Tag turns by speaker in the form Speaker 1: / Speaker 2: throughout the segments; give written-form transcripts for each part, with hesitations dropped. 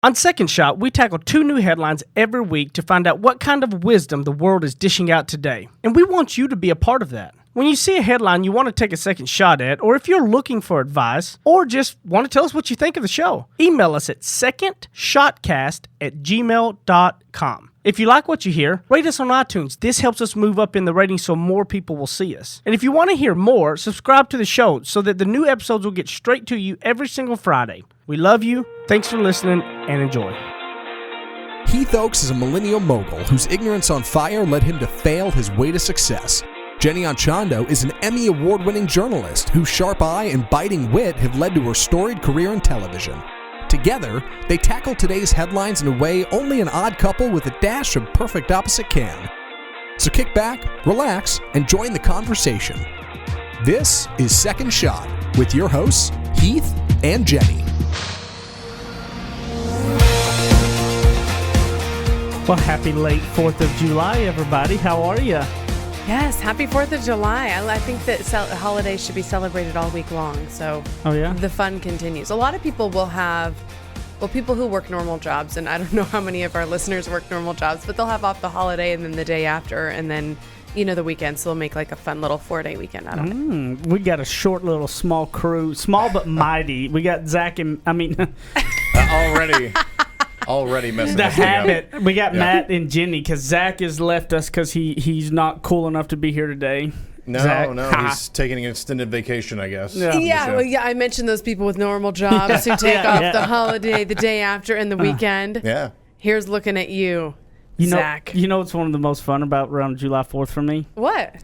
Speaker 1: On Second Shot, we tackle 2 new headlines every week to find out what kind of wisdom the world is dishing out today. And we want you to be a part of that. When you see a headline you want to take a second shot at, or if you're looking for advice, or just want to tell us what you think of the show, email us at secondshotcast@gmail.com. If you like what you hear, rate us on iTunes. This helps us move up in the ratings so more people will see us. And if you want to hear more, subscribe to the show so that the new episodes will get straight to you every single Friday. We love you. Thanks for listening and enjoy.
Speaker 2: Heath Oaks is a millennial mogul whose ignorance on fire led him to fail his way to success. Jenny Anchondo is an Emmy award-winning journalist whose sharp eye and biting wit have led to her storied career in television. Together, they tackle today's headlines in a way only an odd couple with a dash of perfect opposite can. So kick back, relax, and join the conversation. This is Second Shot with your hosts, Heath and Jenny.
Speaker 1: Well, happy late 4th of July, everybody. How are you?
Speaker 3: Yes, happy 4th of July. I think that holidays should be celebrated all week long, so the fun continues. A lot of people will have, people who work normal jobs, and I don't know how many of our listeners work normal jobs, but they'll have off the holiday and then the day after, and then, the weekend, so they'll make like a fun little 4-day weekend out of it.
Speaker 1: We got a short little small crew, small but mighty. We got Zach and,
Speaker 4: Already messing
Speaker 1: the
Speaker 4: this thing up.
Speaker 1: habit. We got Matt and Jenny because Zach has left us because he's not cool enough to be here today.
Speaker 4: No, he's taking an extended vacation, I guess.
Speaker 3: I mentioned those people with normal jobs who take off the holiday, the day after, and the weekend.
Speaker 4: Yeah.
Speaker 3: Here's looking at you, Zach.
Speaker 1: You know what's one of the most fun about around July 4th for me?
Speaker 3: What?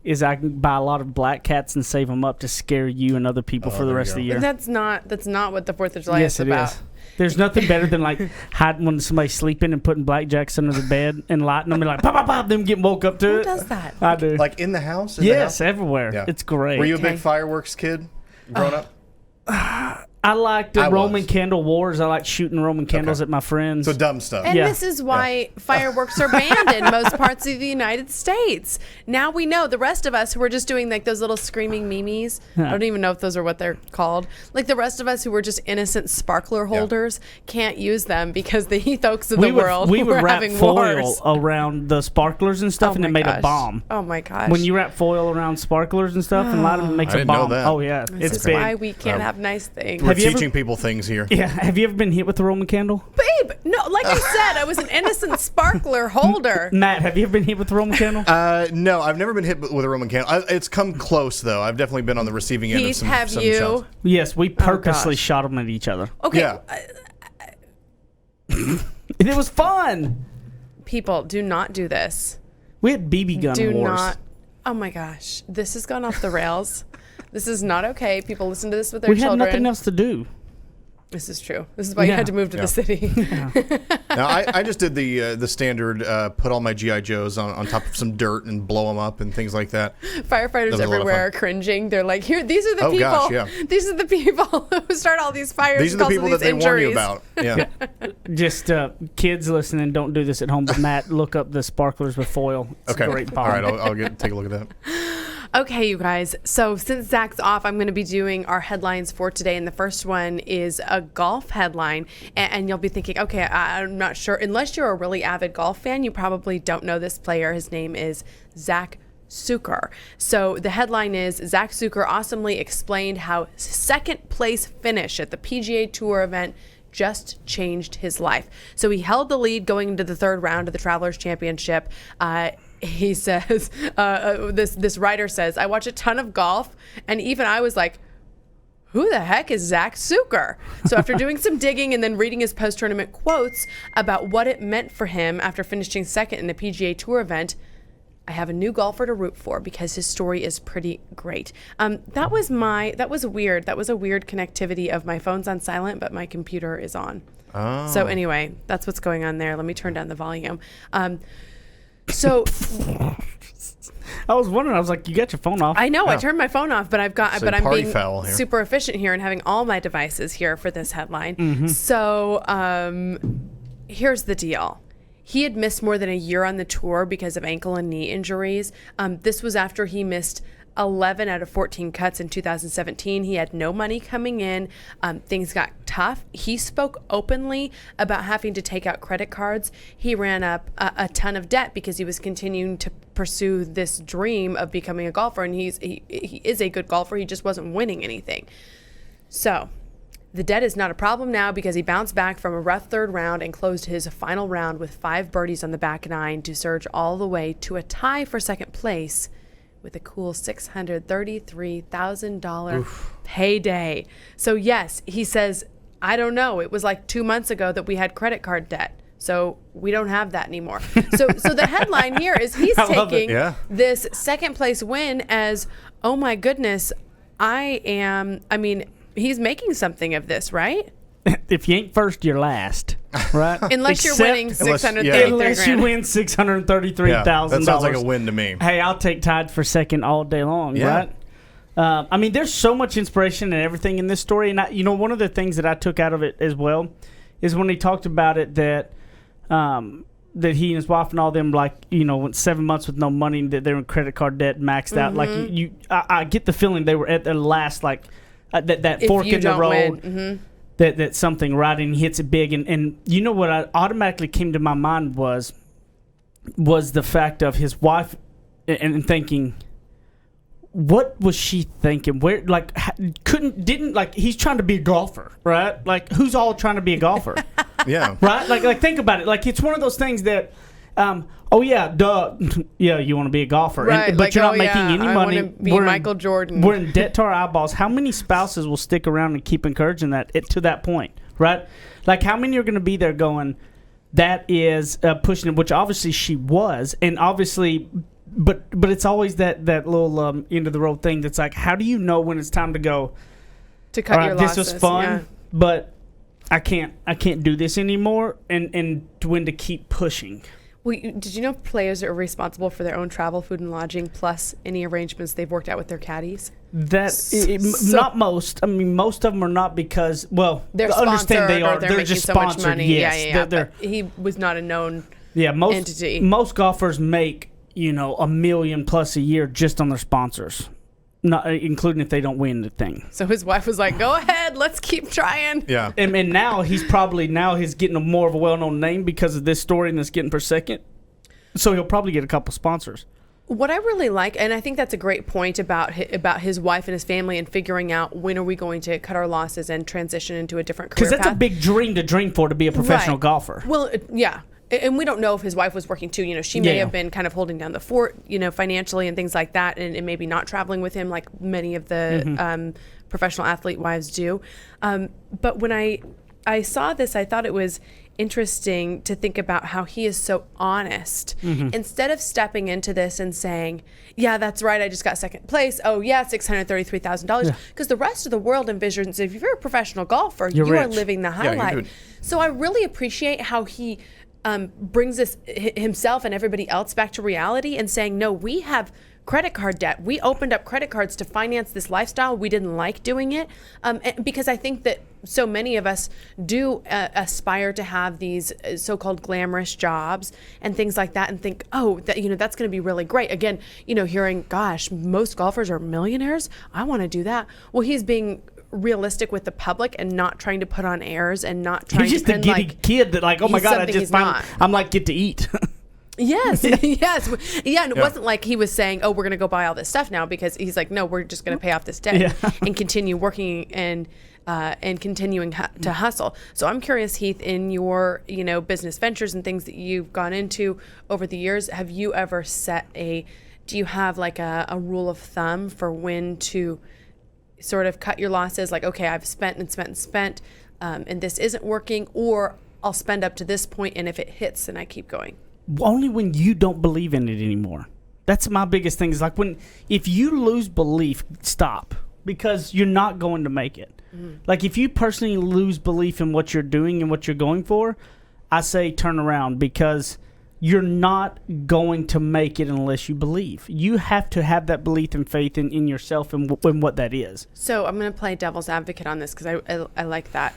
Speaker 1: Is I can buy a lot of black cats and save them up to scare you and other people for the rest of the year.
Speaker 3: That's not what the 4th of July is about.
Speaker 1: Is. There's nothing better than like hiding when somebody's sleeping and putting blackjacks under the bed and lighting them and like pop, pop, pop, them getting woke up to it.
Speaker 3: Who does that?
Speaker 1: I do.
Speaker 4: Like in the house?
Speaker 1: Yes, everywhere. Yeah. It's great.
Speaker 4: Were you a big fireworks kid growing up?
Speaker 1: I liked the Roman candle wars. I like shooting Roman candles at my friends.
Speaker 4: So dumb stuff.
Speaker 3: And this is why fireworks are banned in most parts of the United States. Now we know. The rest of us who were just doing like those little screaming memes, I don't even know if those are what they're called. Like the rest of us who were just innocent sparkler holders can't use them because the Heath Oaks of the world
Speaker 1: we would wrap
Speaker 3: having
Speaker 1: foil
Speaker 3: wars
Speaker 1: around the sparklers and stuff, and it made a bomb.
Speaker 3: Oh my gosh.
Speaker 1: When you wrap foil around sparklers and stuff and light them, it makes a bomb. Oh yeah,
Speaker 3: this is
Speaker 1: big.
Speaker 3: why we can't have nice things.
Speaker 4: We're teaching people things here.
Speaker 1: Yeah. Have you ever been hit with a Roman candle?
Speaker 3: Babe, no, like I said, I was an innocent sparkler holder.
Speaker 1: Matt, have you ever been hit with a Roman candle?
Speaker 4: No, I've never been hit with a Roman candle. It's come close, though. I've definitely been on the receiving end of some shots.
Speaker 1: Yes, we purposely shot them at each other.
Speaker 3: Okay.
Speaker 4: Yeah.
Speaker 1: It was fun.
Speaker 3: People, do not do this.
Speaker 1: We had BB gun wars.
Speaker 3: Do not. Oh my gosh. This has gone off the rails. This is not okay. People listen to this with their children.
Speaker 1: We had nothing else to do.
Speaker 3: This is true. This is why you had to move to the city.
Speaker 4: Now, I just did the standard put all my G.I. Joes on top of some dirt and blow them up and things like that.
Speaker 3: Firefighters everywhere are cringing. They're like, "Here, these are the people.
Speaker 4: Gosh, yeah.
Speaker 3: These are the people who start all these fires.
Speaker 4: These are the people that they warn you about." Yeah.
Speaker 1: Just kids listening, don't do this at home. But Matt, look up the sparklers with foil. It's a great bomb.
Speaker 4: All right, I'll take a look at that.
Speaker 3: Okay, you guys. So since Zach's off, I'm going to be doing our headlines for today. And the first one is a golf headline. And you'll be thinking, okay, I'm not sure. Unless you're a really avid golf fan, you probably don't know this player. His name is Zach Sucher. So the headline is Zach Sucher awesomely explained how second place finish at the PGA Tour event just changed his life. So he held the lead going into the third round of the Travelers Championship. He says, this writer says, I watch a ton of golf, and even I was like, who the heck is Zach Sucher? So after doing some digging and then reading his post-tournament quotes about what it meant for him after finishing second in the PGA Tour event, I have a new golfer to root for because his story is pretty great. That was weird. That was a weird connectivity of my phone's on silent, but my computer is on. Oh. So anyway, that's what's going on there. Let me turn down the volume. So
Speaker 1: I was wondering. I was like, "You got your phone off?"
Speaker 3: I know. I turned my phone off, but I'm being
Speaker 4: here.
Speaker 3: Super efficient here and having all my devices here for this headline. Mm-hmm. So here's the deal. He had missed more than a year on the tour because of ankle and knee injuries. This was after he missed 11 out of 14 cuts in 2017. He had no money coming in. Things got tough. He spoke openly about having to take out credit cards. He ran up a ton of debt because he was continuing to pursue this dream of becoming a golfer, and he is a good golfer. He just wasn't winning anything. So the debt is not a problem now because he bounced back from a rough third round and closed his final round with 5 birdies on the back nine to surge all the way to a tie for second place with a cool $633,000 payday. So yes, he says, I don't know. It was like 2 months ago that we had credit card debt. So we don't have that anymore. So the headline here is he's taking this second place win as, oh my goodness, he's making something of this, right?
Speaker 1: If you ain't first, you're last, right?
Speaker 3: Unless you're winning
Speaker 1: unless you win $633,000.
Speaker 4: That sounds like a win to me.
Speaker 1: Hey, I'll take tied for second all day long, right? There's so much inspiration and everything in this story, and one of the things that I took out of it as well is when he talked about it that that he and his wife and all them went 7 months with no money and that they were in credit card debt maxed out. Like I get the feeling they were at their last that fork in the road. That something right and hits it big and you know what I automatically came to my mind was the fact of his wife and thinking, what was she thinking? Where he's trying to be a golfer, right? Like who's all trying to be a golfer?
Speaker 4: Yeah.
Speaker 1: Right? Like think about it. Like it's one of those things that oh yeah, duh. Yeah, you want to be a golfer,
Speaker 3: right?
Speaker 1: But you're not making any money.
Speaker 3: I want to be Michael Jordan.
Speaker 1: We're in debt to our eyeballs. How many spouses will stick around and keep encouraging that to that point, right? Like how many are going to be there going, that is pushing it, which obviously she was, and obviously, but it's always that little end of the road thing that's like, how do you know when it's time to go?
Speaker 3: To cut your losses.
Speaker 1: This was fun, but I can't do this anymore, and when to keep pushing.
Speaker 3: Well, did you know players are responsible for their own travel, food, and lodging, plus any arrangements they've worked out with their caddies?
Speaker 1: Not most. I mean, most of them are not because,
Speaker 3: they're
Speaker 1: understand they are.
Speaker 3: They're
Speaker 1: just
Speaker 3: so
Speaker 1: sponsored.
Speaker 3: much money.
Speaker 1: Yes,
Speaker 3: Yeah. But he was not a known entity.
Speaker 1: Most golfers make $1 million plus a year just on their sponsors, not including if they don't win the thing.
Speaker 3: So his wife was like, "Go ahead, let's keep trying."
Speaker 4: Yeah,
Speaker 3: and
Speaker 1: now he's getting more of a well-known name because of this story and this getting per second. So he'll probably get a couple sponsors.
Speaker 3: What I really like, and I think that's a great point about his wife and his family and figuring out when are we going to cut our losses and transition into a different career path.
Speaker 1: Because that's a big dream to be a professional golfer.
Speaker 3: Well, yeah. And we don't know if his wife was working too. She may have been kind of holding down the fort, financially and things like that, and maybe not traveling with him like many of the professional athlete wives do. But when I saw this, I thought it was interesting to think about how he is so honest. Instead of stepping into this and saying, yeah, that's right, I just got second place. Oh, yeah, $633,000. Because the rest of the world envisions if you're a professional golfer, you are living the highlight. So I really appreciate how he brings this himself and everybody else back to reality and saying, no, we have credit card debt. We opened up credit cards to finance this lifestyle. We didn't like doing it because I think that so many of us do aspire to have these so-called glamorous jobs and things like that and think, oh, that that's going to be really great. Again, hearing, gosh, most golfers are millionaires. I want to do that. Well, he's being realistic with the public and not trying to put on airs and not trying
Speaker 1: he's just
Speaker 3: to
Speaker 1: a giddy kid that oh my God, I'm like, get to eat.
Speaker 3: Yes, yes. Yeah, and it wasn't like he was saying, oh, we're going to go buy all this stuff now, because he's like, no, we're just going to pay off this debt and continue working and continuing to hustle. So I'm curious, Heath, in your, business ventures and things that you've gone into over the years, have you ever do you have like a rule of thumb for when to sort of cut your losses? Like, okay, I've spent and this isn't working, or I'll spend up to this point, and if it hits, then I keep going.
Speaker 1: Only when you don't believe in it anymore. That's my biggest thing. Is like if you lose belief, stop, because you're not going to make it. Like if you personally lose belief in what you're doing and what you're going for, I say turn around, because you're not going to make it unless you believe. You have to have that belief and faith in yourself and what that is.
Speaker 3: So I'm going to play devil's advocate on this because I like that.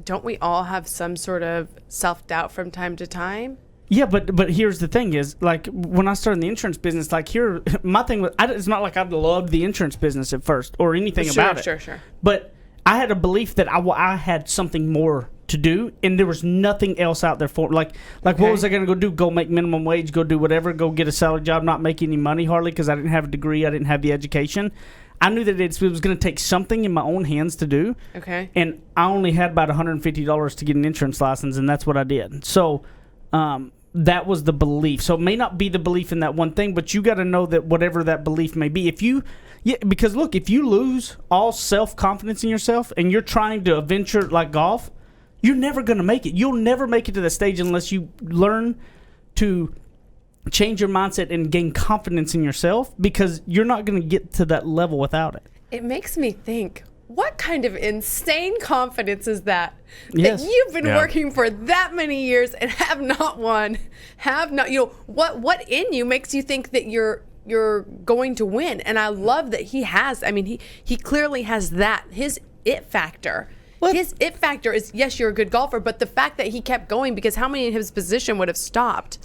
Speaker 3: Don't we all have some sort of self-doubt from time to time?
Speaker 5: Yeah, but here's the thing is, like, when I started in the insurance business, like, here, my thing was, it's not like I loved the insurance business at first or anything about it.
Speaker 3: Sure.
Speaker 5: But I had a belief that I had something more to do, and there was nothing else out there for, like what was I going to go do? Go make minimum wage, go do whatever, go get a salary job, not make any money hardly because I didn't have a degree, I didn't have the education. I knew that it was going to take something in my own hands to do.
Speaker 3: Okay.
Speaker 5: And I only had about $150 to get an insurance license, and that's what I did. So, that was the belief. So it may not be the belief in that one thing, but you got to know that whatever that belief may be, because look, if you lose all self-confidence in yourself and you're trying to venture like golf, you're never going to make it. You'll never make it to the stage unless you learn to change your mindset and gain confidence in yourself, because you're not going to get to that level without it.
Speaker 3: It makes me think, what kind of insane confidence is that?
Speaker 5: Yes.
Speaker 3: That you've been working for that many years and have not won, what in you makes you think that you're going to win? And I love that he has. I mean, he clearly has that. His it factor. His it factor is, yes, you're a good golfer, but the fact that he kept going, because how many in his position would have stopped?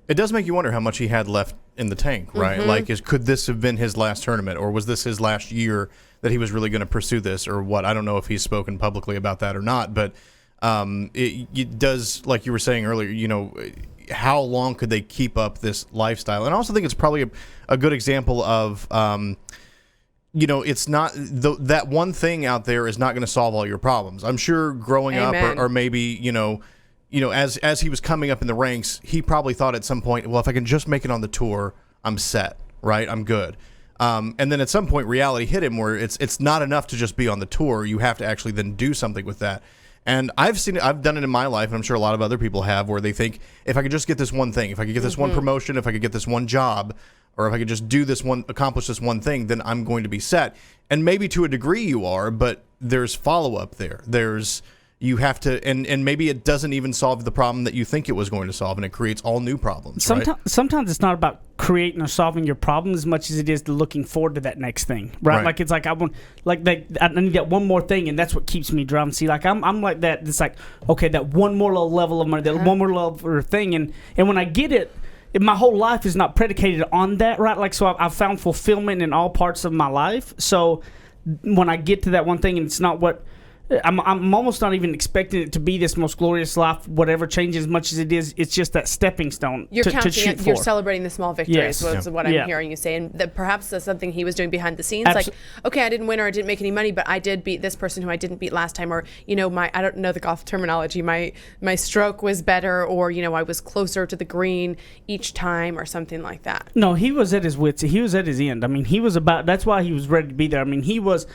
Speaker 4: It does make you wonder how much he had left in the tank, right? Like, could this have been his last tournament, or was this his last year that he was really going to pursue this, or what? I don't know if he's spoken publicly about that or not, but it does, like you were saying earlier, how long could they keep up this lifestyle? And I also think it's probably a good example of, it's not that one thing out there is not going to solve all your problems. I'm sure growing up, or maybe, as he was coming up in the ranks, he probably thought at some point, well, if I can just make it on the tour, I'm set, right? I'm good. And then at some point, reality hit him where it's not enough to just be on the tour. You have to actually then do something with that. And I've done it in my life, and I'm sure a lot of other people have, where they think, if I could just get this one thing, if I could get this one promotion, if I could get this one job, or if I could just accomplish this one thing, then I'm going to be set. And maybe to a degree you are, but there's follow-up there. You have to, and maybe it doesn't even solve the problem that you think it was going to solve, and it creates all new problems.
Speaker 5: Sometimes it's not about creating or solving your problem as much as it is to looking forward to that next thing, right? Like, it's like I need that one more thing, and that's what keeps me driving. See, like I'm like that. It's like, okay, that one more little level of money, that one more level thing, and when I get it, my whole life is not predicated on that, right? Like, so I've found fulfillment in all parts of my life. So when I get to that one thing, and it's not what I'm almost not even expecting it to be this most glorious life, whatever changes as much as it is. It's just that stepping stone to shoot for.
Speaker 3: You're celebrating the small victories,
Speaker 5: Yes.
Speaker 3: what I'm hearing you say. And that perhaps that's something he was doing behind the scenes. Like, okay, I didn't win or I didn't make any money, but I did beat this person who I didn't beat last time. Or, I don't know the golf terminology. My stroke was better, or, I was closer to the green each time, or something like that.
Speaker 5: No, he was at his wits. He was at his end. I mean, that's why he was ready to be there. I mean, he was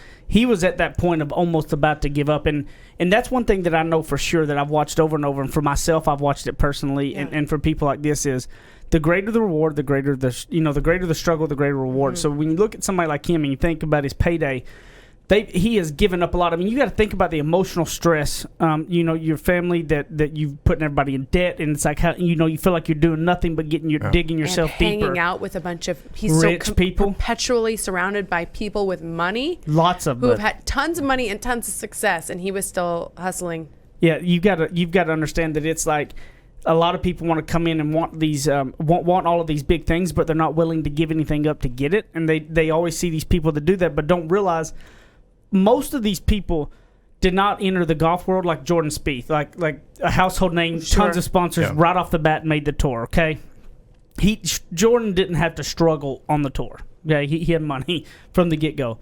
Speaker 5: at that point of almost about to give up, and that's one thing that I know for sure that I've watched over and over, and for myself I've watched it personally, and for people like this is the greater the reward, the greater the struggle, the greater reward. So when you look at somebody like him and you think about his payday, he has given up a lot. I mean, you got to think about the emotional stress. Your family that you've put everybody in debt, and it's like how you feel like you're doing nothing but digging yourself
Speaker 3: and
Speaker 5: deeper.
Speaker 3: Hanging out with a bunch of
Speaker 5: rich people,
Speaker 3: perpetually surrounded by people with money,
Speaker 5: lots of
Speaker 3: who have had tons of money and tons of success, and he was still hustling.
Speaker 5: Yeah, you've got to understand that it's like a lot of people want to come in and want these want all of these big things, but they're not willing to give anything up to get it, and they always see these people that do that, but don't realize. Most of these people did not enter the golf world like Jordan Spieth, like a household name, tons of sponsors right off the bat, made the tour. Okay, Jordan didn't have to struggle on the tour. Okay, he had money from the get go.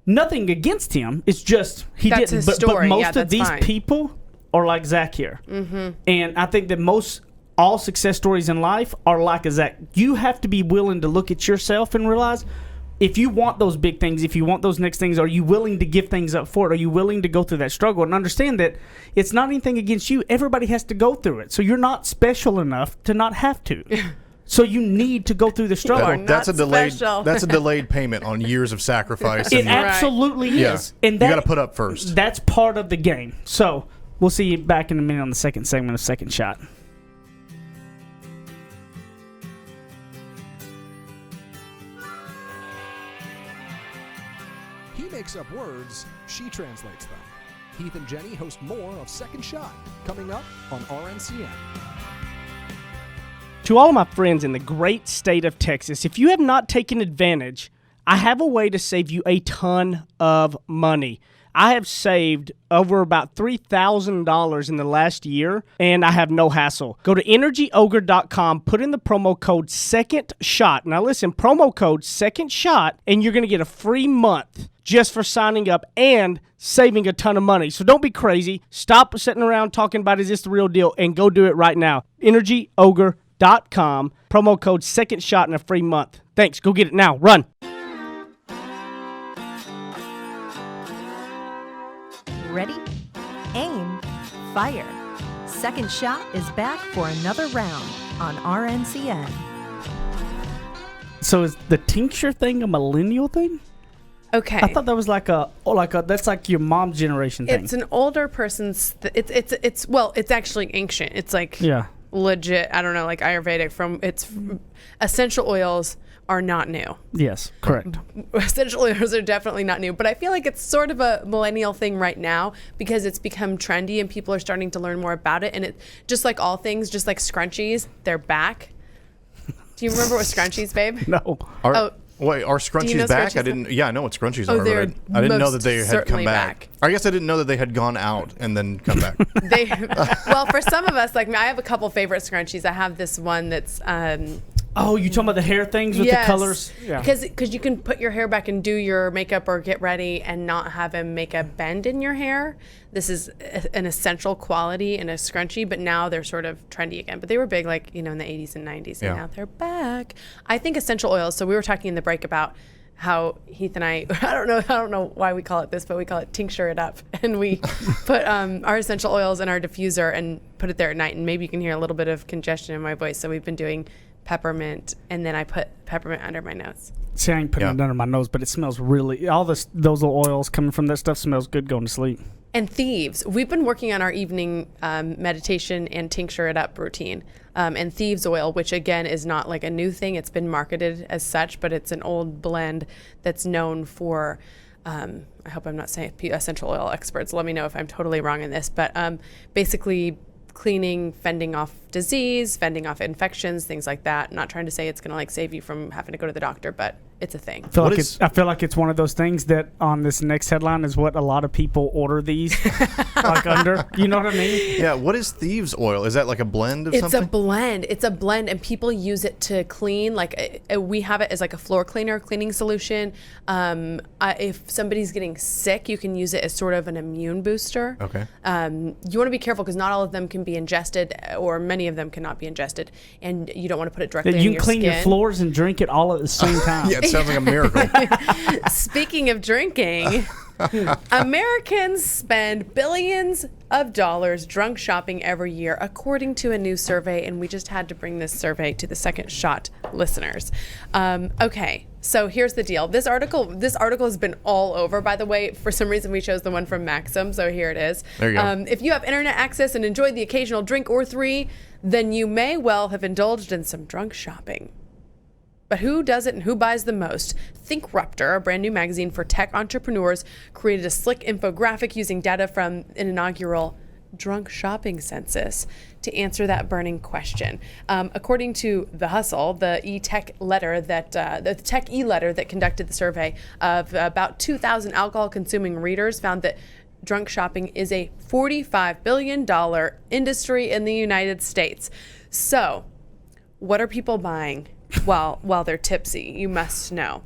Speaker 5: Nothing against him. It's just he
Speaker 3: That's
Speaker 5: didn't.
Speaker 3: His story.
Speaker 5: But most of these
Speaker 3: fine.
Speaker 5: people are like Zach here, and I think that all success stories in life are like a Zach. You have to be willing to look at yourself and realize. If you want those big things, if you want those next things, are you willing to give things up for it? Are you willing to go through that struggle? And understand that it's not anything against you. Everybody has to go through it. So you're not special enough to not have to. So you need to go through the struggle.
Speaker 4: That's a delayed payment on years of sacrifice.
Speaker 5: It absolutely is. And
Speaker 4: you got to put up first.
Speaker 5: That's part of the game. So we'll see you back in a minute on the second segment of Second Shot.
Speaker 2: He makes up words, she translates them. Heath and Jenny host more of Second Shot, coming up on RNCN.
Speaker 1: To all of my friends in the great state of Texas, if you have not taken advantage, I have a way to save you a ton of money. I have saved over about $3,000 in the last year, and I have no hassle. Go to energyogre.com, put in the promo code SECONDSHOT. Now listen, promo code SECONDSHOT, and you're going to get a free month just for signing up and saving a ton of money. So don't be crazy. Stop sitting around talking about, is this the real deal? And go do it right now. energyogre.com, promo code SECONDSHOT, and a free month. Thanks. Go get it now. Run.
Speaker 6: Ready, aim, fire. Second Shot is back for another round on RNCN.
Speaker 5: So is the tincture thing a millennial thing?
Speaker 3: Okay.
Speaker 5: I thought that was that's like your mom's generation thing.
Speaker 3: It's an older person's. It's actually ancient. It's like legit. I don't know, like Ayurvedic. Essential oils are not new.
Speaker 5: Yes, correct.
Speaker 3: Essential oils are definitely not new, but I feel like it's sort of a millennial thing right now because it's become trendy and people are starting to learn more about it. And it just like all things, just like scrunchies, they're back. Do you remember what scrunchies, babe?
Speaker 5: No.
Speaker 4: Wait, are scrunchies back? I didn't. Yeah, I know what scrunchies are, but I didn't know that they had come back. I guess I didn't know that they had gone out and then come back.
Speaker 3: Well, for some of us, like me, I have a couple favorite scrunchies. I have this one that's.
Speaker 5: Oh, you talking about the hair things with the colors?
Speaker 3: Yeah. Because you can put your hair back and do your makeup or get ready and not have a make a bend in your hair. This is an essential quality in a scrunchie, but now they're sort of trendy again. But they were big like, in the 80s and 90s, and now they're back. I think essential oils, so we were talking in the break about how Heath and I don't know why we call it this, but we call it tincture it up. And we put our essential oils in our diffuser and put it there at night. And maybe you can hear a little bit of congestion in my voice. So we've been doing peppermint, and then I put peppermint under my nose.
Speaker 5: See, I ain't putting it under my nose, but it smells really, those little oils coming from that stuff smells good going to sleep.
Speaker 3: And Thieves, we've been working on our evening meditation and tincture it up routine. And Thieves oil, which again is not like a new thing, it's been marketed as such, but it's an old blend that's known for, I hope I'm not saying essential oil experts, let me know if I'm totally wrong in this, but basically cleaning, fending off disease, fending off infections, things like that. Not trying to say it's going to like save you from having to go to the doctor, but it's a thing.
Speaker 5: I feel like it's one of those things that on this next headline is what a lot of people order these like under. You know what I mean?
Speaker 4: Yeah. What is Thieves oil? Is that like a blend of something?
Speaker 3: It's a blend, and people use it to clean. Like we have it as like a floor cleaner, cleaning solution. If somebody's getting sick, you can use it as sort of an immune booster.
Speaker 4: Okay.
Speaker 3: You want to be careful because not all of them can be ingested, or many of them cannot be ingested, and you don't want to put it directly in your skin.
Speaker 5: You can clean your floors and drink it all at the same time.
Speaker 4: Yeah, it sounds like a miracle.
Speaker 3: Speaking of drinking, Americans spend billions of dollars drunk shopping every year, according to a new survey, and we just had to bring this survey to the Second Shot listeners. Okay, so here's the deal. This article has been all over, by the way. For some reason, we chose the one from Maxim, so here it is.
Speaker 4: There you go.
Speaker 3: If you have internet access and enjoyed the occasional drink or three, then you may well have indulged in some drunk shopping. But who does it and who buys the most? ThinkRuptor, a brand new magazine for tech entrepreneurs, created a slick infographic using data from an inaugural drunk shopping census to answer that burning question. According to The Hustle, the tech e-letter that conducted the survey of about 2,000 alcohol-consuming readers found that drunk shopping is a $45 billion industry in the United States. So, what are people buying while they're tipsy? You must know.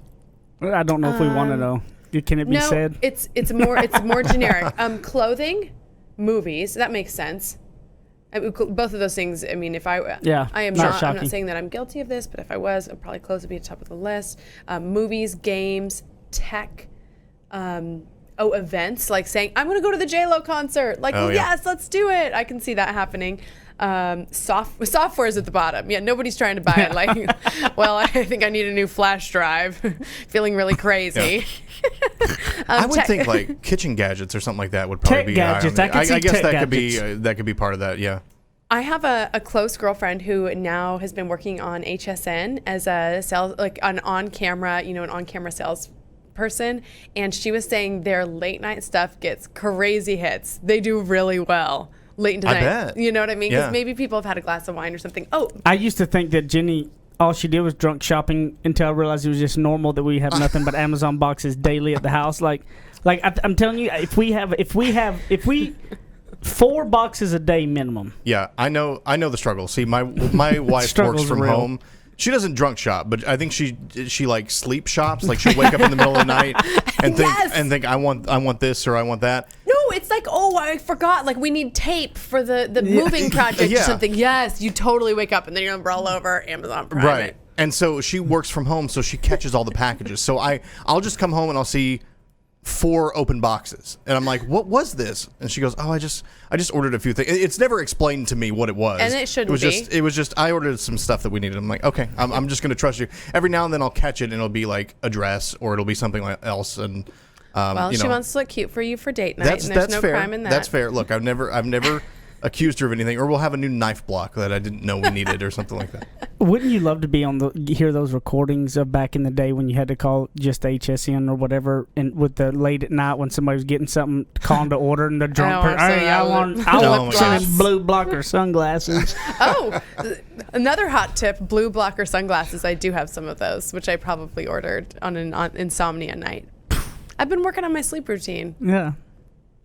Speaker 5: I don't know if we want to know. Can it be said?
Speaker 3: It's more generic. Clothing, movies. That makes sense. Both of those things. I mean, I'm not saying that I'm guilty of this, but if I was, I'd probably clothes would be at the top of the list. Movies, games, tech. Events, like saying I'm going to go to the J-Lo concert. Like, yes, let's do it. I can see that happening. Software is at the bottom. Yeah, nobody's trying to buy it. Like, well, I think I need a new flash drive. Feeling really crazy.
Speaker 4: Yeah. I would think like kitchen gadgets or something like that would probably be
Speaker 5: gadgets.
Speaker 4: high on
Speaker 5: I guess
Speaker 4: that
Speaker 5: gadgets.
Speaker 4: could be part of that. Yeah.
Speaker 3: I have a close girlfriend who now has been working on HSN as a sales, like an on-camera sales person, and she was saying their late night stuff gets crazy hits. They do really well late into the
Speaker 4: I
Speaker 3: night.
Speaker 4: bet.
Speaker 3: You know what I mean? Because
Speaker 4: Yeah.
Speaker 3: maybe people have had a glass of wine or something. Oh,
Speaker 5: I used to think that Jenny, all she did was drunk shopping until I realized it was just normal that we have nothing but Amazon boxes daily at the house. I'm telling you, if we 4 boxes a day minimum.
Speaker 4: Yeah, I know the struggle. See, my wife works
Speaker 5: Struggle's
Speaker 4: from
Speaker 5: real.
Speaker 4: home. She doesn't drunk shop, but I think she like sleep shops. Like she'll wake up in the middle of the night and think I want this or I want that.
Speaker 3: no, it's like, oh, I forgot. Like, we need tape for the moving project or
Speaker 4: Yeah.
Speaker 3: something. Yes, you totally wake up and then you're going to roll over Amazon Prime.
Speaker 4: Right.
Speaker 3: it.
Speaker 4: And so she works from home, so she catches all the packages. So I'll just come home and I'll see 4 open boxes, and I'm like, "What was this?" And she goes, "Oh, I just ordered a few things." It's never explained to me what it was,
Speaker 3: And it shouldn't
Speaker 4: It was just I ordered some stuff that we needed. I'm like, okay, I'm just gonna trust you. Every now and then I'll catch it, and it'll be like a dress or it'll be something else. And
Speaker 3: Well,
Speaker 4: you
Speaker 3: she
Speaker 4: know,
Speaker 3: wants to look cute for you for date night,
Speaker 4: that's
Speaker 3: and there's no
Speaker 4: fair.
Speaker 3: crime in that.
Speaker 4: That's fair. Look, I've never accused her of anything, or we'll have a new knife block that I didn't know we needed, or something like that.
Speaker 5: Wouldn't you love to be hear those recordings of back in the day when you had to call just HSN or whatever, and with the late at night when somebody was getting something, calling to order, and the drunk person,
Speaker 3: say,
Speaker 5: I
Speaker 3: lip
Speaker 5: want
Speaker 3: gloss.
Speaker 5: some blue blocker sunglasses.
Speaker 3: Oh, another hot tip: blue blocker sunglasses. I do have some of those, which I probably ordered on insomnia night. I've been working on my sleep routine.
Speaker 5: Yeah,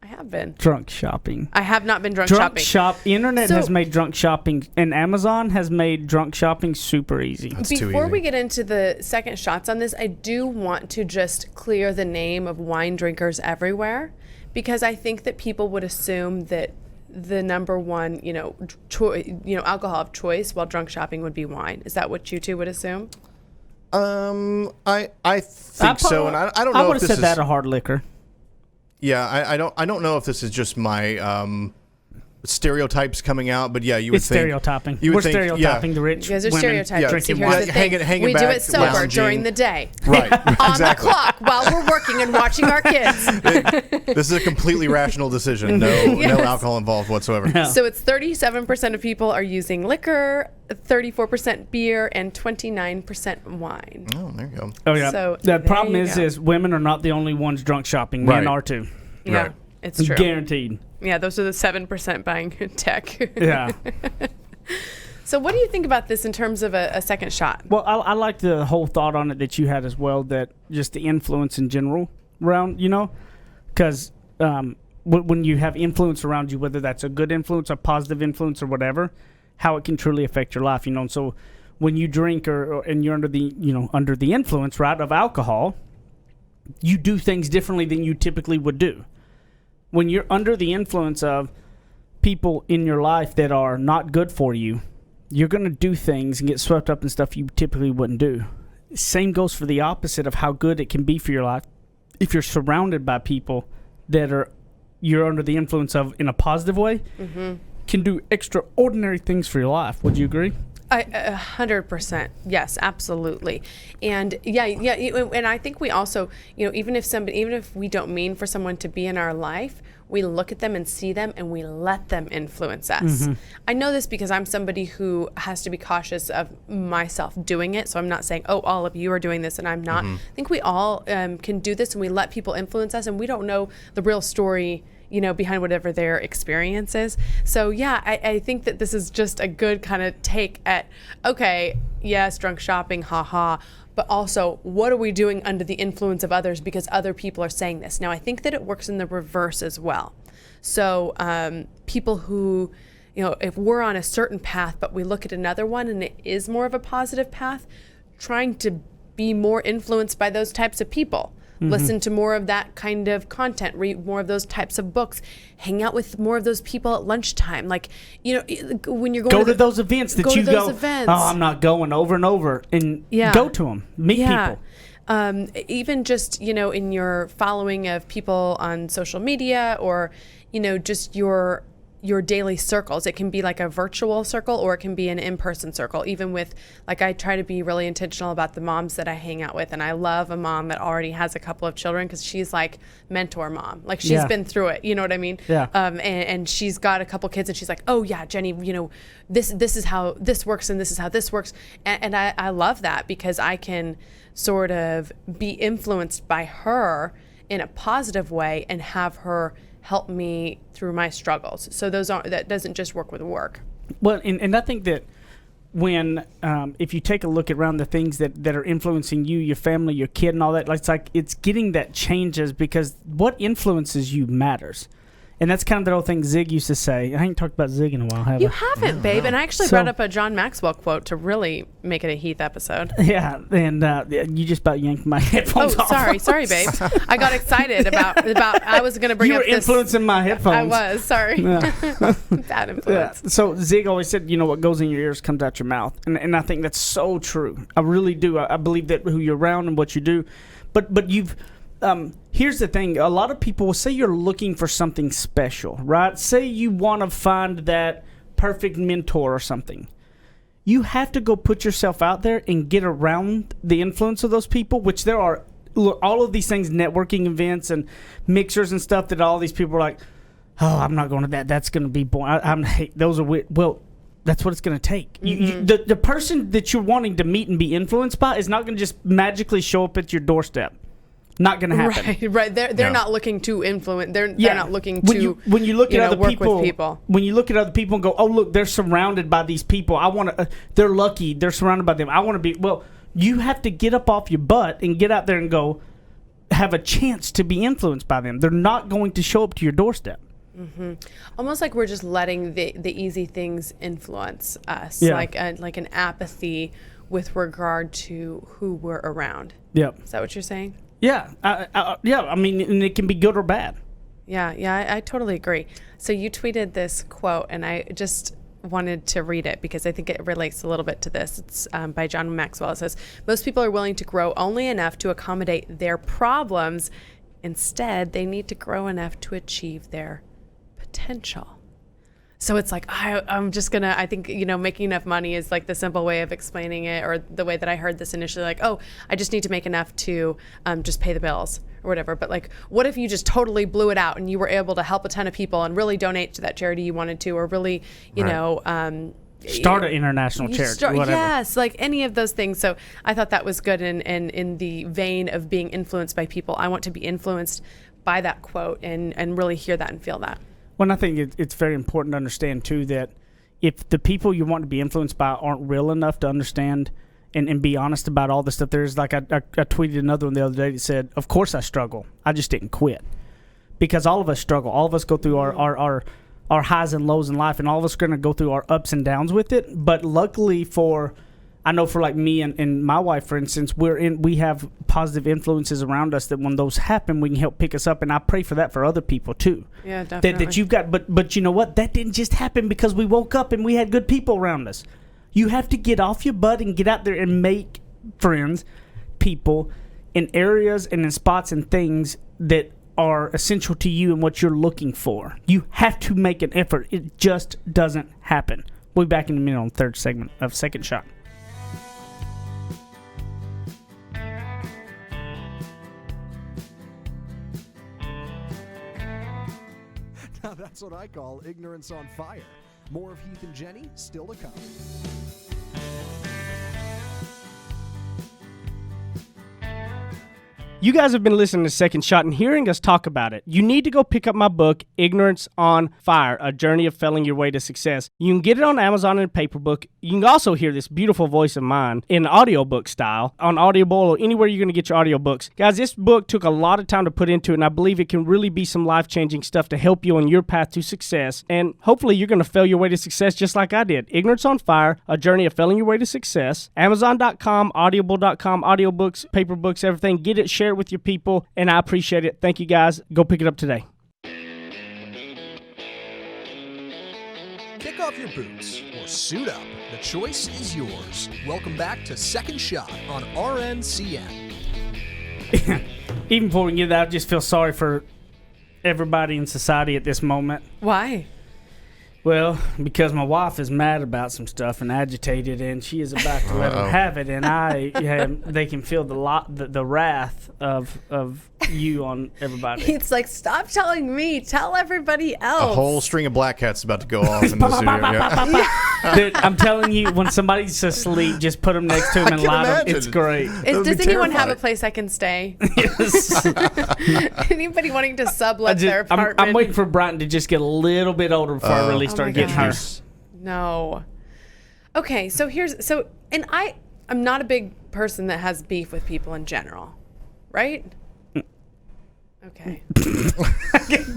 Speaker 3: I have been.
Speaker 5: drunk shopping.
Speaker 3: I have not been drunk shopping.
Speaker 5: Internet
Speaker 3: So-
Speaker 5: has made drunk shopping, and Amazon has made drunk shopping super easy.
Speaker 4: It's too
Speaker 3: Before
Speaker 4: easy.
Speaker 3: we get into the second shots on this, I do want to just clear the name of wine drinkers everywhere, because I think that people would assume that the number one, alcohol of choice while drunk shopping would be wine. Is that what you two would assume?
Speaker 4: I think so, and I don't know
Speaker 5: I would
Speaker 4: if
Speaker 5: have
Speaker 4: this
Speaker 5: said that
Speaker 4: is.
Speaker 5: a hard liquor.
Speaker 4: Yeah, I don't know if this is just my stereotypes coming out, but yeah, you would
Speaker 5: It's
Speaker 4: think
Speaker 5: stereotyping.
Speaker 4: You would
Speaker 5: We're
Speaker 4: think,
Speaker 5: stereotyping
Speaker 4: yeah.
Speaker 5: the rich
Speaker 3: You guys are
Speaker 5: women
Speaker 3: stereotyping.
Speaker 4: Yeah,
Speaker 5: drinking
Speaker 3: See,
Speaker 5: wine.
Speaker 3: here's the thing.
Speaker 4: hanging
Speaker 3: we do
Speaker 4: back,
Speaker 3: it sober
Speaker 4: lounging.
Speaker 3: during the day.
Speaker 4: Right,
Speaker 3: On
Speaker 4: exactly.
Speaker 3: the clock while we're working and watching our kids.
Speaker 4: This is a completely rational decision. No
Speaker 3: Yes.
Speaker 4: alcohol involved whatsoever.
Speaker 5: Yeah.
Speaker 3: So it's 37% of people are using liquor, 34% beer, and 29% wine.
Speaker 4: Oh, there you go.
Speaker 5: Oh yeah.
Speaker 3: So
Speaker 5: the
Speaker 3: there
Speaker 5: problem
Speaker 3: you
Speaker 5: is,
Speaker 3: go.
Speaker 5: is women are not the only ones drunk shopping. Men
Speaker 4: Right.
Speaker 5: are too.
Speaker 3: Yeah,
Speaker 4: Right.
Speaker 3: it's true.
Speaker 5: Guaranteed.
Speaker 3: Yeah, those are the 7% buying tech.
Speaker 5: Yeah.
Speaker 3: So what do you think about this in terms of a second shot?
Speaker 5: Well, I like the whole thought on it that you had as well, that just the influence in general around, because when you have influence around you, whether that's a good influence, a positive influence, or whatever, how it can truly affect your life, And so when you drink and you're under the influence, right, of alcohol, you do things differently than you typically would do. When you're under the influence of people in your life that are not good for you, you're going to do things and get swept up in stuff you typically wouldn't do. Same goes for the opposite of how good it can be for your life. If you're surrounded by people that you're under the influence of in a positive way, can do extraordinary things for your life. Would you agree?
Speaker 3: 100%. Yes, absolutely. And yeah. And I think we also, even if we don't mean for someone to be in our life, we look at them and see them and we let them influence us. I know this because I'm somebody who has to be cautious of myself doing it. So I'm not saying, oh, all of you are doing this and I'm not. I think we all can do this, and we let people influence us, and we don't know the real story behind whatever their experience is. So yeah, I think that this is just a good kind of take at, okay, yes, drunk shopping, haha, but also what are we doing under the influence of others because other people are saying this. Now I think that it works in the reverse as well. So people who, if we're on a certain path, but we look at another one and it is more of a positive path, trying to be more influenced by those types of people. Listen to more of that kind of content, read more of those types of books, hang out with more of those people at lunchtime. Like, when you're going
Speaker 5: to those events that you go,
Speaker 3: events.
Speaker 5: oh, I'm not going, over and over, and
Speaker 3: Yeah.
Speaker 5: go to them, meet people.
Speaker 3: Even just, in your following of people on social media, or, just your daily circles. It can be like a virtual circle, or it can be an in-person circle. Even with, like, I try to be really intentional about the moms that I hang out with. And I love a mom that already has a couple of children, because she's like mentor mom. Like, she's been through it. You know what I mean?
Speaker 5: Yeah.
Speaker 3: And she's got a couple kids, and she's like, oh yeah, Jenny, this is how this works, and this is how this works. And I love that, because I can sort of be influenced by her in a positive way and have her help me through my struggles. So that doesn't just work with work.
Speaker 5: Well, and I think that when if you take a look around the things that are influencing you, your family, your kid, and all that, it's getting that changes, because what influences you matters. And that's kind of the old thing Zig used to say. I ain't talked about Zig in a while, have I?
Speaker 3: You haven't, babe. And I actually brought up a John Maxwell quote to really make it a Heath episode.
Speaker 5: Yeah, and you just about yanked my headphones off.
Speaker 3: Sorry, babe. I got excited about I was going to bring up this.
Speaker 5: You were influencing my headphones.
Speaker 3: I was, sorry.
Speaker 5: Yeah.
Speaker 3: Bad influence.
Speaker 5: Yeah. So Zig always said, what goes in your ears comes out your mouth. And I think that's so true. I really do. I believe that who you're around and what you do. But you've... here's the thing. A lot of people will say you're looking for something special, right? Say you want to find that perfect mentor or something. You have to go put yourself out there and get around the influence of those people, which there are all of these things, networking events and mixers and stuff, that all these people are like, oh, I'm not going to that. That's going to be boring. Those are weird. Well, that's what it's going to take.
Speaker 3: Mm-hmm.
Speaker 5: The person that you're wanting to meet and be influenced by is not going to just magically show up at your doorstep. Not going to happen.
Speaker 3: Right. They're not looking to influence. They're not looking to
Speaker 5: when you look at other
Speaker 3: work
Speaker 5: people,
Speaker 3: with people.
Speaker 5: When you look at other people and go, oh look, they're surrounded by these people. I want to. They're lucky. They're surrounded by them. I want to be. Well, you have to get up off your butt and get out there and go have a chance to be influenced by them. They're not going to show up to your doorstep.
Speaker 3: Mm-hmm. Almost like we're just letting the easy things influence us, like an apathy with regard to who we're around.
Speaker 5: Yep.
Speaker 3: Is that what you're saying?
Speaker 5: Yeah, yeah. I mean, and it can be good or bad.
Speaker 3: Yeah, I totally agree. So you tweeted this quote, and I just wanted to read it because I think it relates a little bit to this. It's by John Maxwell. It says, most people are willing to grow only enough to accommodate their problems. Instead, they need to grow enough to achieve their potential. So it's like, I'm just going to, I think, making enough money is like the simple way of explaining it, or the way that I heard this initially, like, oh, I just need to make enough to just pay the bills or whatever. But like, what if you just totally blew it out and you were able to help a ton of people and really donate to that charity you wanted to, or really,
Speaker 5: start an international charity, whatever.
Speaker 3: Yes, like any of those things. So I thought that was good. And in the vein of being influenced by people, I want to be influenced by that quote and really hear that and feel that.
Speaker 5: Well, I think it's very important to understand, too, that if the people you want to be influenced by aren't real enough to understand and be honest about all the stuff, there's like I tweeted another one the other day that said, of course I struggle. I just didn't quit. Because all of us struggle. All of us go through our highs and lows in life, and all of us are going to go through our ups and downs with it. But luckily I know for like me and my wife, for instance, we have positive influences around us that when those happen, we can help pick us up. And I pray for that for other people too.
Speaker 3: Yeah, definitely.
Speaker 5: That you've got, but you know what? That didn't just happen because we woke up and we had good people around us. You have to get off your butt and get out there and make friends, people in areas and in spots and things that are essential to you and what you're looking for. You have to make an effort. It just doesn't happen. We'll be back in a minute on the third segment of Second Shot.
Speaker 2: Now that's what I call ignorance on fire. More of Heath and Jenny still to come.
Speaker 1: You guys have been listening to Second Shot and hearing us talk about it. You need to go pick up my book, Ignorance on Fire, A Journey of Failing Your Way to Success. You can get it on Amazon in a paper book. You can also hear this beautiful voice of mine in audiobook style on Audible or anywhere you're going to get your audiobooks. Guys, this book took a lot of time to put into it, and I believe it can really be some life-changing stuff to help you on your path to success. And hopefully you're going to fail your way to success just like I did. Ignorance on Fire, A Journey of Failing Your Way to Success. Amazon.com, Audible.com, audiobooks, paper books, everything. Get it, share it with your people, and I appreciate it. Thank you guys. Go pick it up today.
Speaker 2: Kick off your boots or suit up. The choice is yours. Welcome back to Second Shot on RNCN.
Speaker 5: Even before we get that, I just feel sorry for everybody in society at this moment.
Speaker 3: Why?
Speaker 5: Well, because my wife is mad about some stuff and agitated, and she is about to let them have it, and they can feel the wrath of you on everybody.
Speaker 3: It's like, stop telling me, tell everybody else.
Speaker 4: A whole string of black cats about to go off in this video. Yeah.
Speaker 5: Dude, I'm telling you, when somebody's asleep, just put them next to him and
Speaker 4: can
Speaker 5: lie them.
Speaker 4: imagine.
Speaker 5: It's great.
Speaker 3: Does anyone have a
Speaker 4: terrifying.
Speaker 3: place I can stay?
Speaker 5: Yes.
Speaker 3: Anybody wanting to sublet their
Speaker 5: I'm
Speaker 3: apartment?
Speaker 5: waiting for Brighton to just get a little bit older before I really
Speaker 3: Oh
Speaker 5: start
Speaker 3: my
Speaker 5: getting her.
Speaker 3: gosh. No. Okay, so and I'm not a big person that has beef with people in general, right? Okay.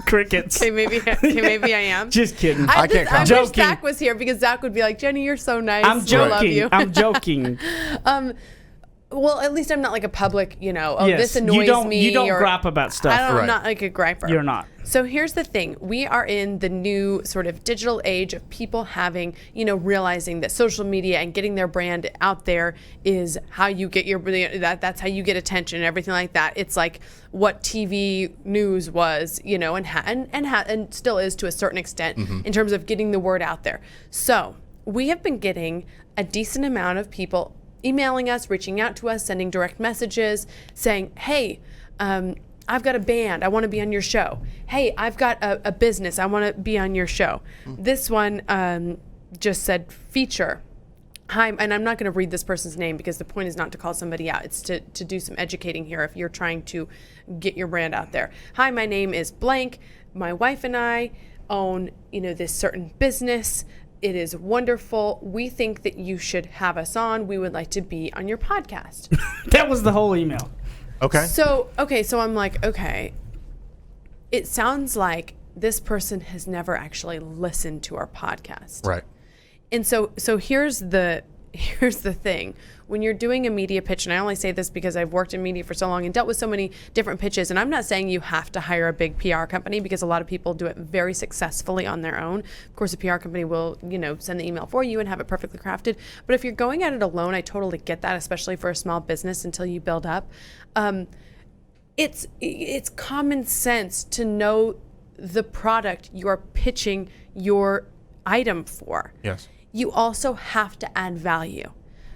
Speaker 5: Crickets.
Speaker 3: Okay, maybe I am.
Speaker 5: Just kidding.
Speaker 4: I can't
Speaker 3: I
Speaker 4: comment.
Speaker 3: wish
Speaker 5: Joking.
Speaker 3: Zach was here because Zach would be like, Jenny, you're so nice.
Speaker 5: I'm
Speaker 3: I love
Speaker 5: joking.
Speaker 3: you.
Speaker 5: I'm joking.
Speaker 3: Well, at least I'm not like a public, oh,
Speaker 5: Yes,
Speaker 3: this annoys
Speaker 5: you don't,
Speaker 3: me.
Speaker 5: You don't
Speaker 3: or,
Speaker 5: gripe about stuff.
Speaker 3: I'm
Speaker 4: Right.
Speaker 3: not like a griper.
Speaker 5: You're not.
Speaker 3: So here's the thing. We are in the new sort of digital age of people having, realizing that social media and getting their brand out there is how you get that's how you get attention and everything like that. It's like what TV news was, and still is to a certain extent in terms of getting the word out there. So we have been getting a decent amount of people emailing us, reaching out to us, sending direct messages saying, hey, I've got a band. I want to be on your show. Hey, I've got a business. I want to be on your show. This one just said feature. Hi, and I'm not going to read this person's name because the point is not to call somebody out. It's to do some educating here if you're trying to get your brand out there. Hi, my name is blank. My wife and I own, this certain business. It is wonderful. We think that you should have us on. We would like to be on your podcast.
Speaker 5: That was the whole email.
Speaker 4: Okay.
Speaker 3: So I'm like, okay. It sounds like this person has never actually listened to our podcast.
Speaker 4: Right.
Speaker 3: And so here's the thing. When you're doing a media pitch, and I only say this because I've worked in media for so long and dealt with so many different pitches, and I'm not saying you have to hire a big PR company because a lot of people do it very successfully on their own. Of course, a PR company will, send the email for you and have it perfectly crafted. But if you're going at it alone, I totally get that, especially for a small business until you build up. It's common sense to know the product you're pitching your item for.
Speaker 4: Yes.
Speaker 3: You also have to add value.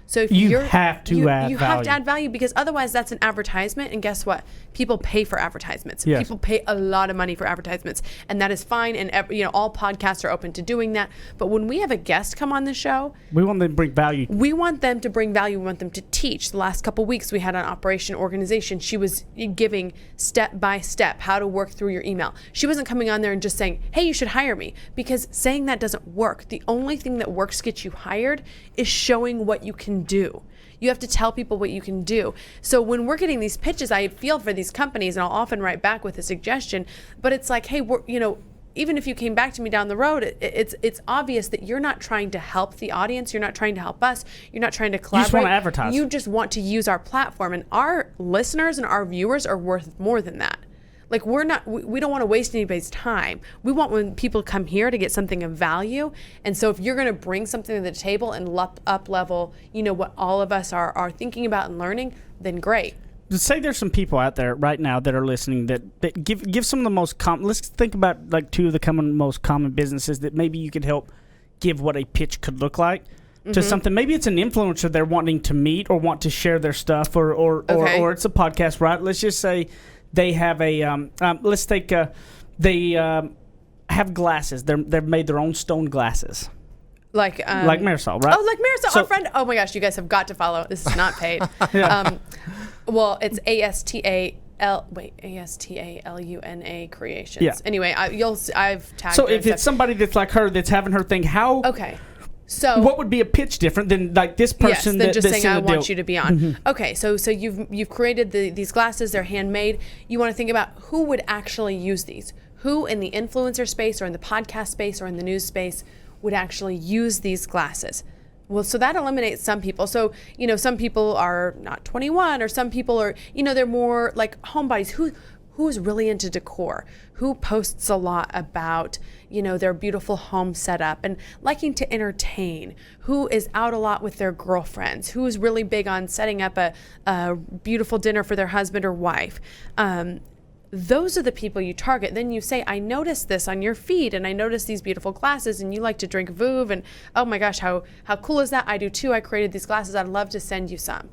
Speaker 3: So if
Speaker 5: You
Speaker 3: you're,
Speaker 5: have to add
Speaker 3: you have
Speaker 5: value.
Speaker 3: to add value because otherwise that's an advertisement, and guess what? People pay for advertisements.
Speaker 5: Yes.
Speaker 3: People pay a lot of money for advertisements, and that is fine. And all podcasts are open to doing that. But when we have a guest come on the show,
Speaker 5: We want them to bring value.
Speaker 3: we want them to bring value. We want them to teach. The last couple weeks we had an operation organization. She was giving step by step how to work through your email. She wasn't coming on there and just saying, hey, you should hire me, because saying that doesn't work. The only thing that works, gets you hired, is showing what you can do. You have to tell people what you can do. So when we're getting these pitches, I feel for these companies, and I'll often write back with a suggestion, but it's like, hey, even if you came back to me down the road, it's obvious that you're not trying to help the audience. You're not trying to help us. You're not trying to collaborate.
Speaker 5: just wanna advertise.
Speaker 3: You just want to use our platform, and our listeners and our viewers are worth more than that. Like, we don't want to waste anybody's time. We want when people come here to get something of value. And so if you're going to bring something to the table and up level, what all of us are thinking about and learning, then great.
Speaker 5: Say there's some people out there right now that are listening that give some of the most common. Let's think about like two of the most common businesses that maybe you could help give what a pitch could look like to something. Maybe it's an influencer they're wanting to meet or want to share their stuff, or it's a podcast, right? Let's just say they have a let's take they have glasses. They've made their own stone glasses.
Speaker 3: Like
Speaker 5: Marisol, right?
Speaker 3: Oh, like Marisol,
Speaker 5: So-
Speaker 3: our friend. Oh my gosh, you guys have got to follow. This is not paid. Well, it's ASTALUNA Creations.
Speaker 5: Yeah.
Speaker 3: Anyway, I've tagged.
Speaker 5: So
Speaker 3: her
Speaker 5: if
Speaker 3: and
Speaker 5: it's
Speaker 3: stuff.
Speaker 5: somebody that's like her that's having her thing, how?
Speaker 3: Okay. So
Speaker 5: What would be a pitch different than like this person?
Speaker 3: yes, than
Speaker 5: that,
Speaker 3: just
Speaker 5: that's
Speaker 3: saying
Speaker 5: in
Speaker 3: I
Speaker 5: the
Speaker 3: want
Speaker 5: deal?
Speaker 3: you to be on. Okay, so you've created these glasses. They're handmade. You want to think about who would actually use these. Who in the influencer space or in the podcast space or in the news space would actually use these glasses? Well, so that eliminates some people. So, some people are not 21, or some people are, they're more like homebodies. Who's really into decor? Who posts a lot about, their beautiful home setup and liking to entertain? Who is out a lot with their girlfriends? Who is really big on setting up a beautiful dinner for their husband or wife? Those are the people you target. Then you say, I noticed this on your feed, and I noticed these beautiful glasses, and you like to drink Veuve, and oh my gosh, how cool is that? I do too. I created these glasses. I'd love to send you some.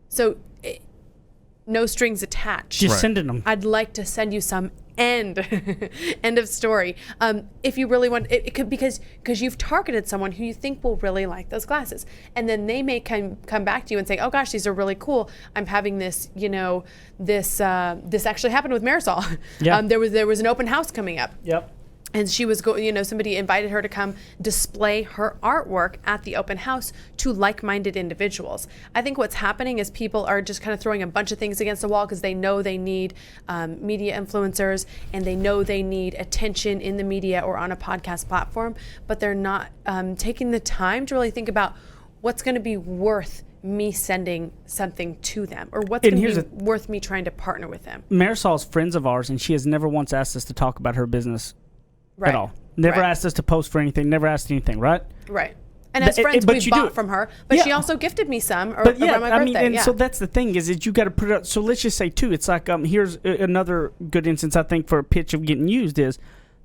Speaker 3: So no strings attached.
Speaker 5: Just sending them.
Speaker 3: I'd like to send you some End. End of story. If you really want, it could, because you've targeted someone who you think will really like those glasses, and then they may come back to you and say, "Oh gosh, these are really cool. I'm having this. This actually happened with Marisol.
Speaker 5: Yeah.
Speaker 3: There was an open house coming up.
Speaker 5: Yep.
Speaker 3: And she was somebody invited her to come display her artwork at the open house to like-minded individuals. I think what's happening is people are just kind of throwing a bunch of things against the wall because they know they need media influencers, and they know they need attention in the media or on a podcast platform, but they're not taking the time to really think about what's going to be worth me sending something to them, or what's going to be worth me trying to partner with them.
Speaker 5: Marisol's friends of ours, and she has never once asked us to talk about her business.
Speaker 3: Right.
Speaker 5: At all. Never
Speaker 3: Right.
Speaker 5: asked us to post for anything. Never asked anything, right?
Speaker 3: Right. And as friends, we've bought from her, but she also gifted me some around my birthday.
Speaker 5: So that's the thing is that you got to put it out. So let's just say too, it's like here's another good instance I think for a pitch of getting used is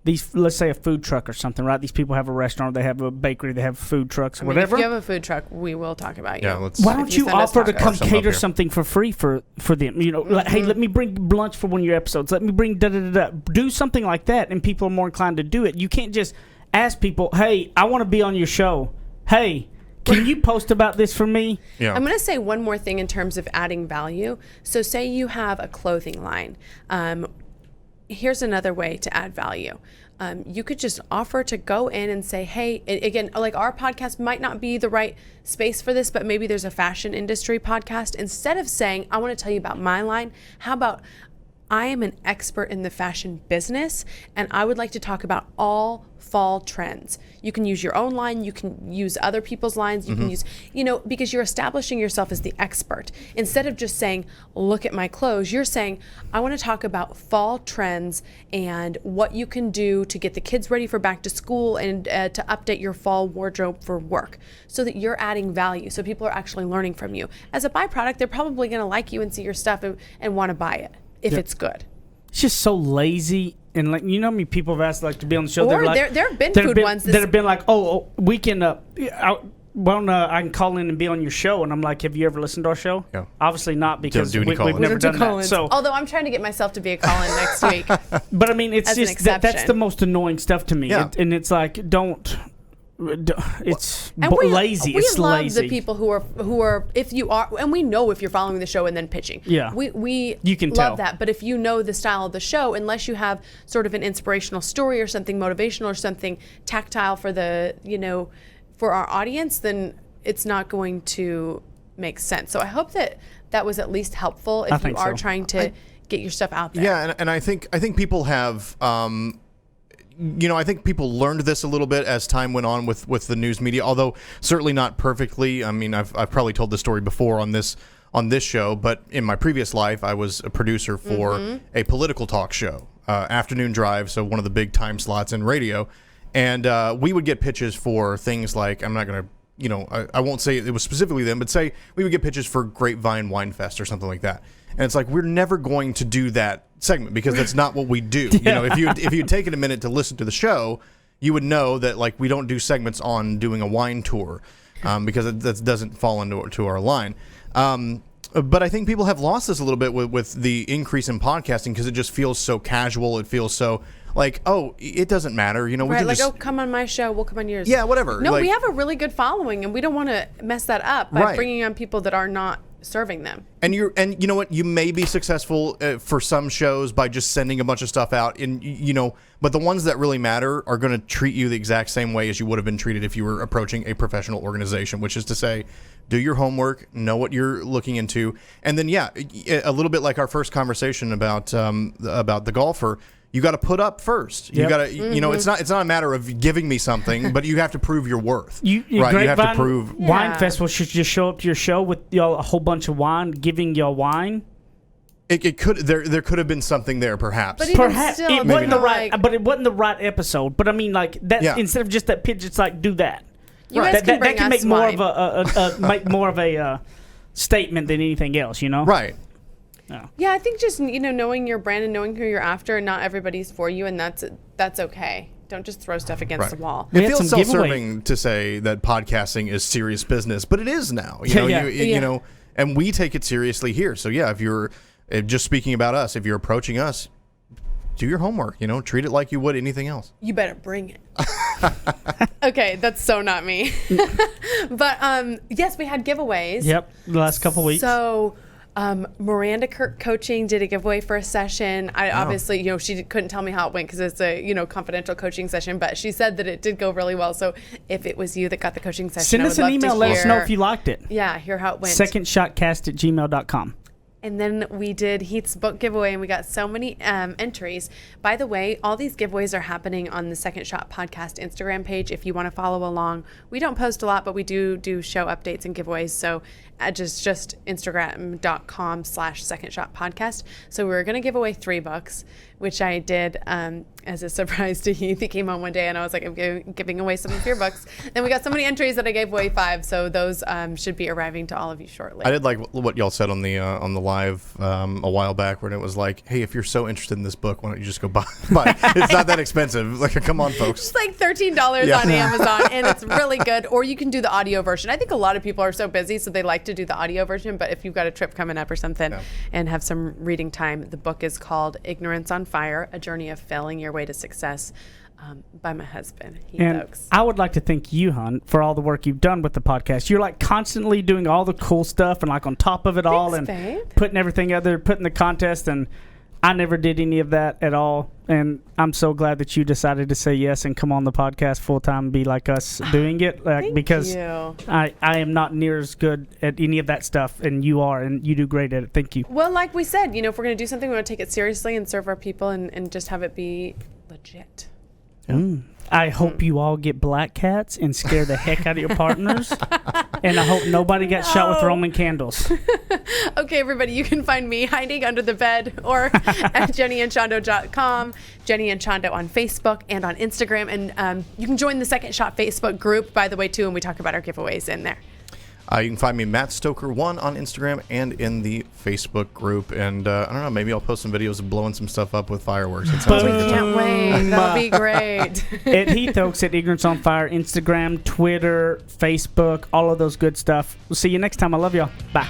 Speaker 5: these. Let's say a food truck or something, right? These people have a restaurant, they have a bakery, they have food trucks, or whatever.
Speaker 3: If you have a food truck, we will talk about you.
Speaker 4: Yeah, let's.
Speaker 5: Why don't you offer to come cater
Speaker 4: here.
Speaker 5: something for free for them? Like, hey, let me bring lunch for one of your episodes. Let me bring da-da-da-da. Do something like that, and people are more inclined to do it. You can't just ask people, hey, I want to be on your show. Hey, can you post about this for me?
Speaker 4: Yeah.
Speaker 3: I'm going to say one more thing in terms of adding value. So say you have a clothing line. Here's another way to add value. You could just offer to go in and say, hey, again, like our podcast might not be the right space for this, but maybe there's a fashion industry podcast. Instead of saying, I want to tell you about my line, how about I am an expert in the fashion business, and I would like to talk about all fall trends. You can use your own line, you can use other people's lines, you can use, because you're establishing yourself as the expert. Instead of just saying, look at my clothes, you're saying, I want to talk about fall trends and what you can do to get the kids ready for back to school and to update your fall wardrobe for work, so that you're adding value, so people are actually learning from you. As a byproduct, they're probably going to like you and see your stuff and want to buy it if it's good.
Speaker 5: It's just so lazy. And like, how many people have asked like to be on the show?
Speaker 3: Or
Speaker 5: like,
Speaker 3: there have been food ones
Speaker 5: that have been like, we can I can call in and be on your show. And I'm like, have you ever listened to our show?
Speaker 4: Yeah.
Speaker 5: Obviously not, because
Speaker 4: Don't do any
Speaker 5: we've never done that.
Speaker 3: call-ins.
Speaker 5: So,
Speaker 3: Although I'm trying to get myself to be a call-in next week.
Speaker 5: but I mean, it's
Speaker 3: As an
Speaker 5: just that's
Speaker 3: exception.
Speaker 5: the most annoying stuff to me.
Speaker 4: Yeah.
Speaker 5: And it's like, it's
Speaker 3: And
Speaker 5: lazy.
Speaker 3: We
Speaker 5: It's
Speaker 3: love
Speaker 5: lazy.
Speaker 3: the people who are, if you are, and we know if you're following the show and then pitching.
Speaker 5: Yeah.
Speaker 3: We
Speaker 5: You can
Speaker 3: love
Speaker 5: tell.
Speaker 3: that. But if you know the style of the show, unless you have sort of an inspirational story or something motivational or something tactile for for our audience, then it's not going to make sense. So I hope that was at least helpful if you
Speaker 5: think
Speaker 3: are
Speaker 5: so.
Speaker 3: trying to get your stuff out there.
Speaker 4: Yeah, and I think people have. I think people learned this a little bit as time went on with the news media, although certainly not perfectly. I mean, I've probably told this story before on this show, but in my previous life, I was a producer for a political talk show, Afternoon Drive, so one of the big time slots in radio, and we would get pitches for things like, I'm not going to, I won't say it was specifically them, but say we would get pitches for Grapevine Wine Fest or something like that. And it's like, we're never going to do that segment because that's not what we do. If you'd taken a minute to listen to the show, you would know that like we don't do segments on doing a wine tour because that doesn't fall into our line. But I think people have lost this a little bit with the increase in podcasting because it just feels so casual. It feels so like, oh, it doesn't matter. We
Speaker 3: Right,
Speaker 4: can
Speaker 3: like,
Speaker 4: just,
Speaker 3: come on my show, we'll come on yours.
Speaker 4: Yeah, whatever.
Speaker 3: No,
Speaker 4: Like-
Speaker 3: we have a really good following, and we don't want to mess that up by
Speaker 4: Right.
Speaker 3: bringing on people that are not serving them.
Speaker 4: And you know what? You may be successful for some shows by just sending a bunch of stuff out, but the ones that really matter are going to treat you the exact same way as you would have been treated if you were approaching a professional organization, which is to say, do your homework, know what you're looking into, and then a little bit like our first conversation about the golfer. You got to put up first. You
Speaker 5: Yep.
Speaker 4: got to, it's not a matter of giving me something, but you have to prove your worth.
Speaker 5: You
Speaker 4: right? You have to
Speaker 5: Grapevine
Speaker 4: prove.
Speaker 5: Wine
Speaker 3: Yeah.
Speaker 5: Festival should just show up to your show with y'all a whole bunch of wine, giving y'all wine.
Speaker 4: It could there could have been something there, perhaps.
Speaker 3: But even
Speaker 5: Perhaps
Speaker 3: still,
Speaker 5: it
Speaker 3: it's
Speaker 5: wasn't the
Speaker 3: not
Speaker 5: right,
Speaker 3: like-
Speaker 5: but it wasn't the right episode. But I mean, like that
Speaker 4: Yeah.
Speaker 5: instead of just that pitch, it's like do that.
Speaker 3: You guys can bring
Speaker 5: that can
Speaker 3: us
Speaker 5: make more
Speaker 3: wine.
Speaker 5: of make more of a statement than anything else.
Speaker 4: Right.
Speaker 3: Yeah, I think just knowing your brand and knowing who you're after, and not everybody's for you, and that's okay. Don't just throw stuff against the wall.
Speaker 5: We
Speaker 4: It
Speaker 5: had
Speaker 4: feels
Speaker 5: some giveaway-
Speaker 4: self-serving to say that podcasting is serious business, but it is now.
Speaker 5: Yeah.
Speaker 4: And we take it seriously here. So yeah, if you're just speaking about us, if you're approaching us, do your homework. Treat it like you would anything else.
Speaker 3: You better bring it. Okay, that's so not me. But yes, we had giveaways.
Speaker 5: Yep, the last couple weeks.
Speaker 3: So Miranda Coaching did a giveaway for a session. I obviously, she couldn't tell me how it went because it's a, confidential coaching session, but she said that it did go really well. So if it was you that got the coaching session,
Speaker 5: Send us an email. Let us know if you liked it.
Speaker 3: Yeah, hear how it went.
Speaker 5: secondshotcast@gmail.com.
Speaker 3: And then we did Heath's book giveaway, and we got so many entries. By the way, all these giveaways are happening on the Second Shot Podcast Instagram page if you want to follow along. We don't post a lot, but we do show updates and giveaways. So just Instagram.com/Second Shot Podcast. So we were going to give away 3 books, which I did as a surprise to Heath. He came on one day, and I was like, I'm giving away some of your books. Then we got so many entries that I gave away 5. So those should be arriving to all of you shortly.
Speaker 4: I did like what y'all said on the live a while back, where it was like, hey, if you're so interested in this book, why don't you just go buy it? It's not that expensive. Like, come on, folks.
Speaker 3: It's like $13 on Amazon, and it's really good. Or you can do the audio version. I think a lot of people are so busy, so they like to do the audio version. But if you've got a trip coming up or something and have some reading time, the book is called Ignorance on Fire, A Journey of Failing Your Way to Success, by my husband, Heath Oaks.
Speaker 5: I would like to thank you, hon, for all the work you've done with the podcast. You're like constantly doing all the cool stuff and like on top of it all, and putting everything other, putting the contest, and I never did any of that at all. And I'm so glad that you decided to say yes and come on the podcast full time and be like us doing it. Because I am not near as good at any of that stuff, and you are, and you do great at it. Thank you.
Speaker 3: Well, like we said, if we're going to do something, we want to take it seriously and serve our people and just have it be legit.
Speaker 5: I hope you all get black cats and scare the heck out of your partners. And I hope nobody gets shot with Roman candles.
Speaker 3: Okay, everybody, you can find me hiding under the bed or at jennyandchondo.com, Jenny and Chondo on Facebook and on Instagram. And you can join the Second Shot Facebook group, by the way, too, and we talk about our giveaways in there.
Speaker 4: You can find me Matt Stoker1 on Instagram and in the Facebook group. And I don't know, maybe I'll post some videos of blowing some stuff up with fireworks. It sounds like
Speaker 3: Can't wait. That'll be great.
Speaker 5: At Heath Oaks at Ignorance on Fire, Instagram, Twitter, Facebook, all of those good stuff. We'll see you next time. I love y'all. Bye.